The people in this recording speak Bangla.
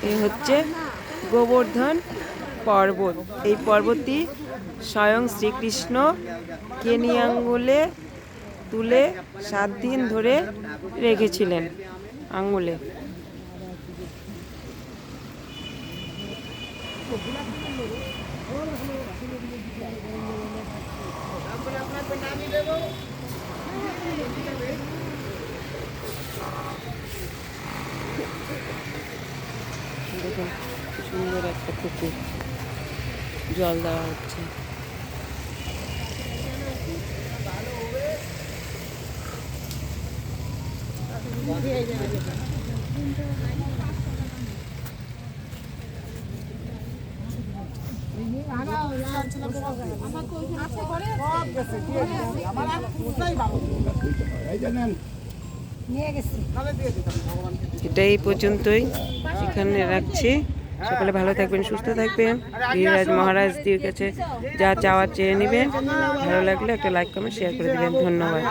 এই হচ্ছে গোবর্ধন পর্বত। এই পর্বতটি স্বয়ং শ্রীকৃষ্ণ কেনি আঙ্গুলে তুলে 7 দিন ধরে রেখেছিলেন আঙ্গুলে। দেখুন সুন্দর একটা পুকুর, জল দেওয়া হচ্ছে। এটাই পর্যন্তই, এখানে রাখছি। সকালে ভালো থাকবেন, সুস্থ থাকবেন। গিরিরাজ মহারাজদের কাছে যা চাওয়ার চেয়ে নেবেন। ভালো লাগলে একটা লাইক কমেন্ট শেয়ার করে দেবেন। ধন্যবাদ।